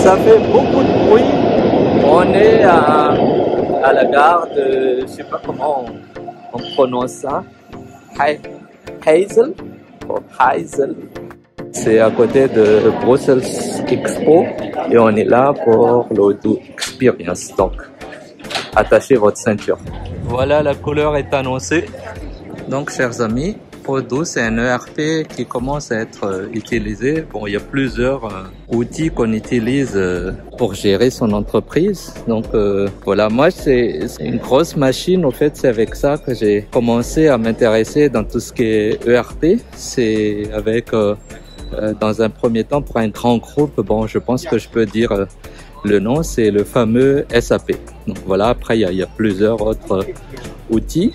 Ça fait beaucoup de bruit. On est à la gare de, je sais pas comment on prononce ça, Heysel. Heysel. C'est à côté de Brussels Expo et on est là pour l'Odoo Experience. Donc, attachez votre ceinture. Voilà, la couleur est annoncée. Donc, chers amis, Odoo, c'est un ERP qui commence à être utilisé. Bon, il y a plusieurs outils qu'on utilise pour gérer son entreprise. Donc, voilà, moi, c'est une grosse machine. Au fait, c'est avec ça que j'ai commencé à m'intéresser dans tout ce qui est ERP. C'est avec, dans un premier temps, pour un grand groupe, bon, je pense que je peux dire le nom, c'est le fameux SAP. Donc, voilà, après, il y a plusieurs autres outils.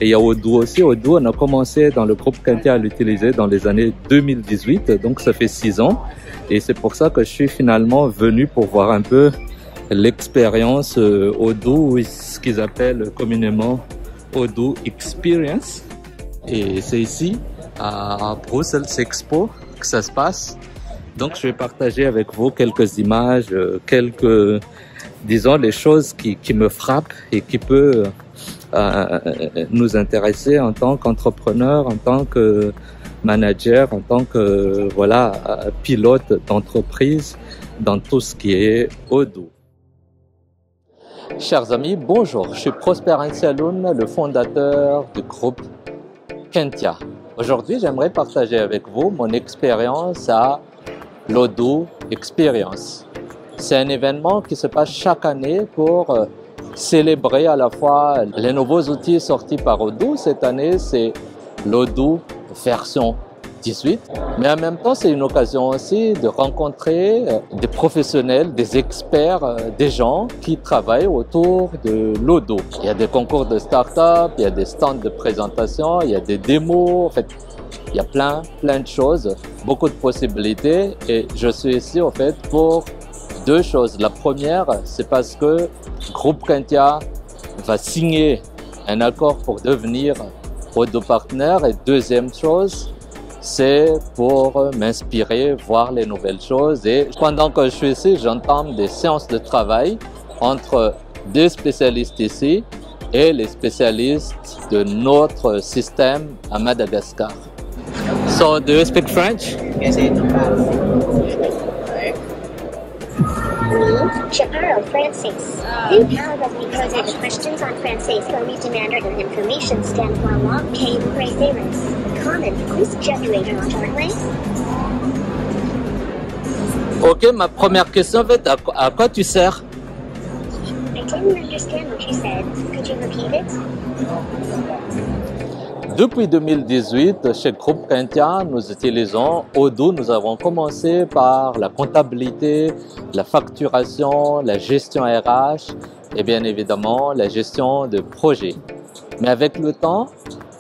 Et il y a Odoo aussi. Odoo, on a commencé dans le groupe Kentia à l'utiliser dans les années 2018, donc ça fait 6 ans. Et c'est pour ça que je suis finalement venu pour voir un peu l'expérience Odoo, ou ce qu'ils appellent communément Odoo Experience. Et c'est ici, à Brussels Expo, que ça se passe. Donc je vais partager avec vous quelques images, disons, les choses qui me frappent et qui peuvent nous intéresser en tant qu'entrepreneur, en tant que manager, en tant que pilote d'entreprise dans tout ce qui est Odoo. Chers amis, bonjour, je suis Prosper Ansialoun, le fondateur du groupe Kentia. Aujourd'hui, j'aimerais partager avec vous mon expérience à l'Odoo Experience. C'est un événement qui se passe chaque année pour célébrer à la fois les nouveaux outils sortis par Odoo. Cette année, c'est l'Odoo version 18. Mais en même temps, c'est une occasion aussi de rencontrer des professionnels, des experts, des gens qui travaillent autour de l'Odoo. Il y a des concours de start-up, il y a des stands de présentation, il y a des démos. En fait, il y a plein de choses, beaucoup de possibilités. Et je suis ici, en fait, pour deux choses. La première, c'est parce que Groupe Kentia va signer un accord pour devenir Odoo Partner. Et deuxième chose, c'est pour m'inspirer, voir les nouvelles choses. Et pendant que je suis ici, j'entame des séances de travail entre des spécialistes ici et les spécialistes de notre système à Madagascar. So, do you speak French? Yes, I do. Je parle français. Nous parlons because of questions en français pour me demander de l'information stand la langue que vous préférez. Comment plus generator en anglais? Ok, ma première question, en fait, à quoi tu sers? I didn't understand what you said. Could you repeat it? Depuis 2018, chez Groupe Kentia, nous utilisons Odoo. Nous avons commencé par la comptabilité, la facturation, la gestion RH et bien évidemment la gestion de projets. Mais avec le temps,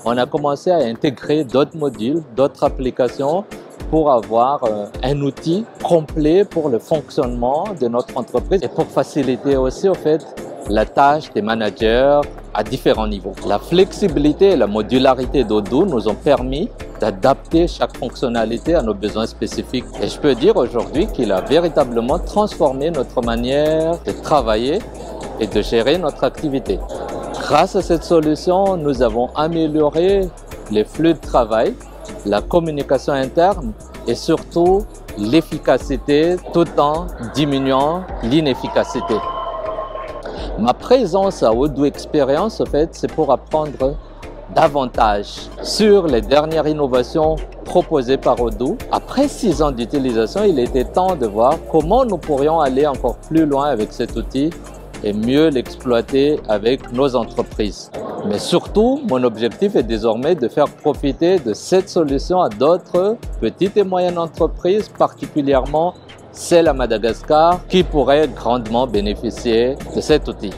on a commencé à intégrer d'autres modules, d'autres applications pour avoir un outil complet pour le fonctionnement de notre entreprise et pour faciliter aussi au fait la tâche des managers à différents niveaux. La flexibilité et la modularité d'Odoo nous ont permis d'adapter chaque fonctionnalité à nos besoins spécifiques. Et je peux dire aujourd'hui qu'il a véritablement transformé notre manière de travailler et de gérer notre activité. Grâce à cette solution, nous avons amélioré les flux de travail, la communication interne et surtout l'efficacité tout en diminuant l'inefficacité. Ma présence à Odoo Experience, en fait, c'est pour apprendre davantage sur les dernières innovations proposées par Odoo. Après 6 ans d'utilisation, il était temps de voir comment nous pourrions aller encore plus loin avec cet outil et mieux l'exploiter avec nos entreprises. Mais surtout, mon objectif est désormais de faire profiter de cette solution à d'autres petites et moyennes entreprises, particulièrement celles à Madagascar, qui pourraient grandement bénéficier de cet outil.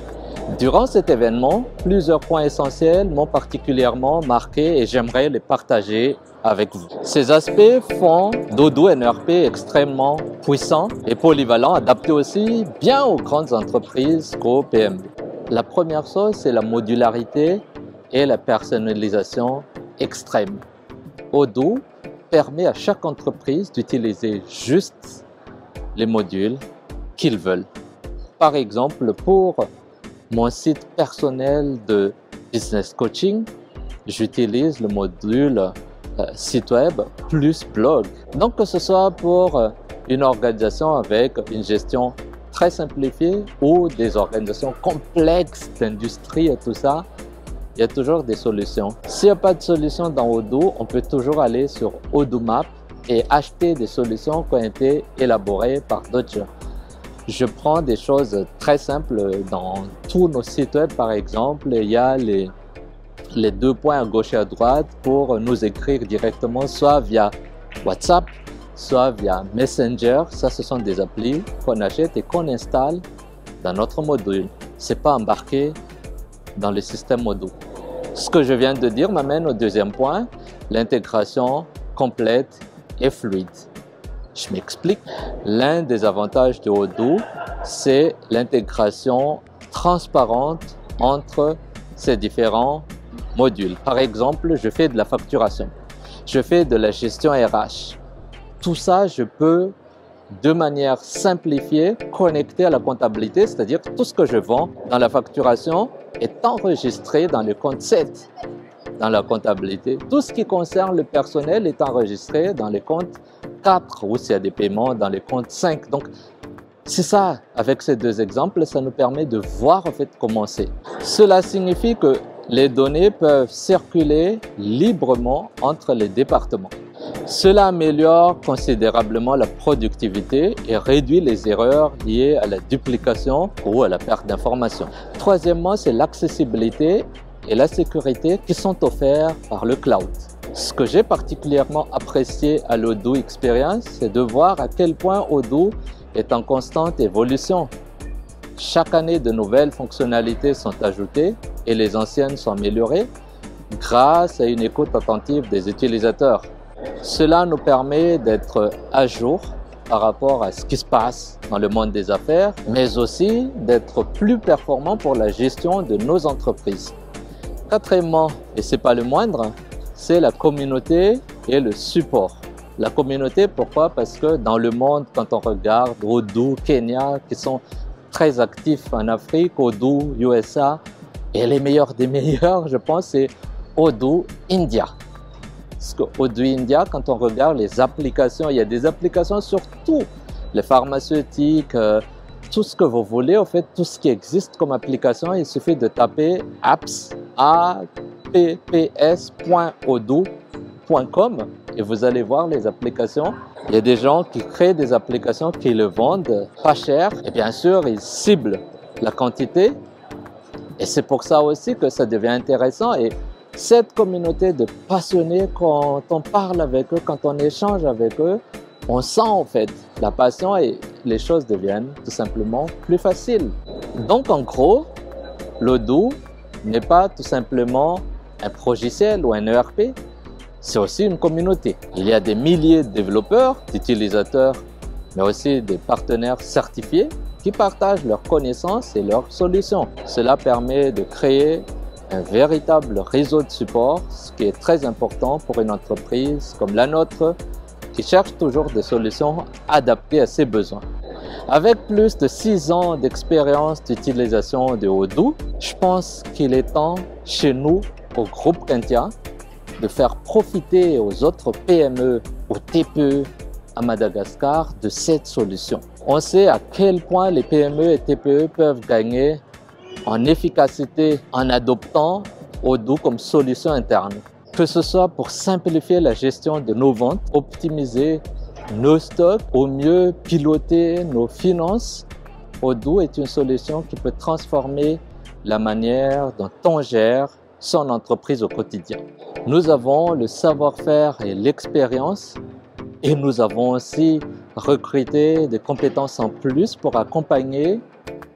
Durant cet événement, plusieurs points essentiels m'ont particulièrement marqué et j'aimerais les partager avec vous. Ces aspects font d'Odoo un ERP extrêmement puissant et polyvalent, adapté aussi bien aux grandes entreprises qu'aux PME. La première chose, c'est la modularité et la personnalisation extrême. Odoo permet à chaque entreprise d'utiliser juste les modules qu'ils veulent. Par exemple, pour mon site personnel de business coaching, j'utilise le module site web plus blog. Donc que ce soit pour une organisation avec une gestion très simplifiée ou des organisations complexes d'industrie et tout ça, il y a toujours des solutions. S'il n'y a pas de solution dans Odoo, on peut toujours aller sur Odoo Map et acheter des solutions qui ont été élaborées par d'autres gens. Je prends des choses très simples dans tous nos sites web, par exemple, il y a les 2 points à gauche et à droite pour nous écrire directement, soit via WhatsApp, soit via Messenger. Ça, ce sont des applis qu'on achète et qu'on installe dans notre module. Ce n'est pas embarqué dans le système Odoo. Ce que je viens de dire m'amène au deuxième point, l'intégration complète et fluide. Je m'explique. L'un des avantages de Odoo, c'est l'intégration transparente entre ces différents modules. Par exemple, je fais de la facturation, je fais de la gestion RH. Tout ça, je peux de manière simplifiée connecter à la comptabilité, c'est-à-dire tout ce que je vends dans la facturation est enregistré dans le compte 7 dans la comptabilité. Tout ce qui concerne le personnel est enregistré dans les comptes 4 ou s'il y a des paiements dans les comptes 5. Donc, c'est ça, avec ces 2 exemples, ça nous permet de voir en fait comment c'est. Cela signifie que les données peuvent circuler librement entre les départements. Cela améliore considérablement la productivité et réduit les erreurs liées à la duplication ou à la perte d'informations. Troisièmement, c'est l'accessibilité et la sécurité qui sont offerts par le cloud. Ce que j'ai particulièrement apprécié à l'Odoo Experience, c'est de voir à quel point Odoo est en constante évolution. Chaque année, de nouvelles fonctionnalités sont ajoutées et les anciennes sont améliorées grâce à une écoute attentive des utilisateurs. Cela nous permet d'être à jour par rapport à ce qui se passe dans le monde des affaires, mais aussi d'être plus performants pour la gestion de nos entreprises. Quatrièmement, et ce n'est pas le moindre, c'est la communauté et le support. La communauté, pourquoi? Parce que dans le monde, quand on regarde Odoo, Kenya, qui sont très actifs en Afrique, Odoo, USA, et les meilleurs des meilleurs, je pense, c'est Odoo, India. Parce que Odoo India, quand on regarde les applications, il y a des applications sur tout, les pharmaceutiques, tout ce que vous voulez, en fait, tout ce qui existe comme application, il suffit de taper apps.odoo.com et vous allez voir les applications. Il y a des gens qui créent des applications qui le vendent pas cher et bien sûr, ils ciblent la quantité et c'est pour ça aussi que ça devient intéressant. Et cette communauté de passionnés, quand on parle avec eux, quand on échange avec eux, on sent en fait la passion et les choses deviennent tout simplement plus faciles. Donc en gros, l'Odoo n'est pas tout simplement un logiciel ou un ERP, c'est aussi une communauté. Il y a des milliers de développeurs, d'utilisateurs, mais aussi des partenaires certifiés qui partagent leurs connaissances et leurs solutions. Cela permet de créer un véritable réseau de support, ce qui est très important pour une entreprise comme la nôtre, qui cherche toujours des solutions adaptées à ses besoins. Avec plus de 6 ans d'expérience d'utilisation de Odoo, je pense qu'il est temps chez nous, au groupe Quintia, de faire profiter aux autres PME, aux TPE à Madagascar de cette solution. On sait à quel point les PME et TPE peuvent gagner en efficacité en adoptant Odoo comme solution interne. Que ce soit pour simplifier la gestion de nos ventes, optimiser nos stocks, au mieux piloter nos finances, Odoo est une solution qui peut transformer la manière dont on gère son entreprise au quotidien. Nous avons le savoir-faire et l'expérience et nous avons aussi recruté des compétences en plus pour accompagner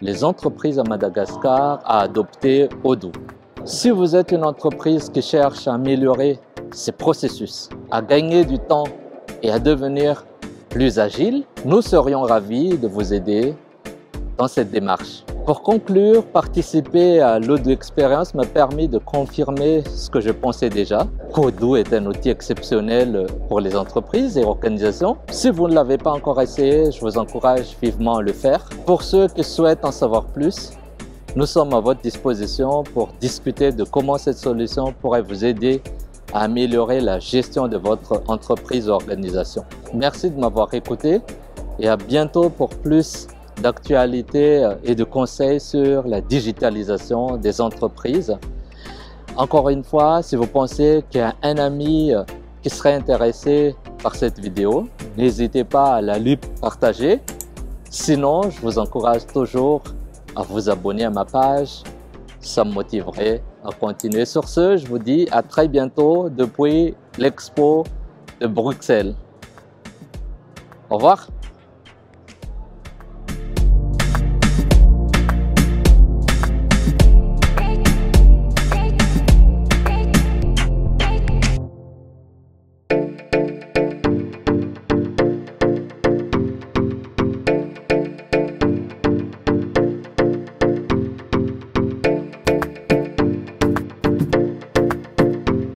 les entreprises à Madagascar à adopter Odoo. Si vous êtes une entreprise qui cherche à améliorer ses processus, à gagner du temps et à devenir plus agile, nous serions ravis de vous aider dans cette démarche. Pour conclure, participer à l'Odoo Experience m'a permis de confirmer ce que je pensais déjà. Odoo est un outil exceptionnel pour les entreprises et organisations. Si vous ne l'avez pas encore essayé, je vous encourage vivement à le faire. Pour ceux qui souhaitent en savoir plus, nous sommes à votre disposition pour discuter de comment cette solution pourrait vous aider à améliorer la gestion de votre entreprise ou organisation. Merci de m'avoir écouté et à bientôt pour plus d'actualités et de conseils sur la digitalisation des entreprises. Encore une fois, si vous pensez qu'il y a un ami qui serait intéressé par cette vidéo, n'hésitez pas à la lui partager. Sinon, je vous encourage toujours à vous abonner à ma page. Ça me motiverait à continuer. Sur ce, je vous dis à très bientôt depuis l'Expo de Bruxelles. Au revoir.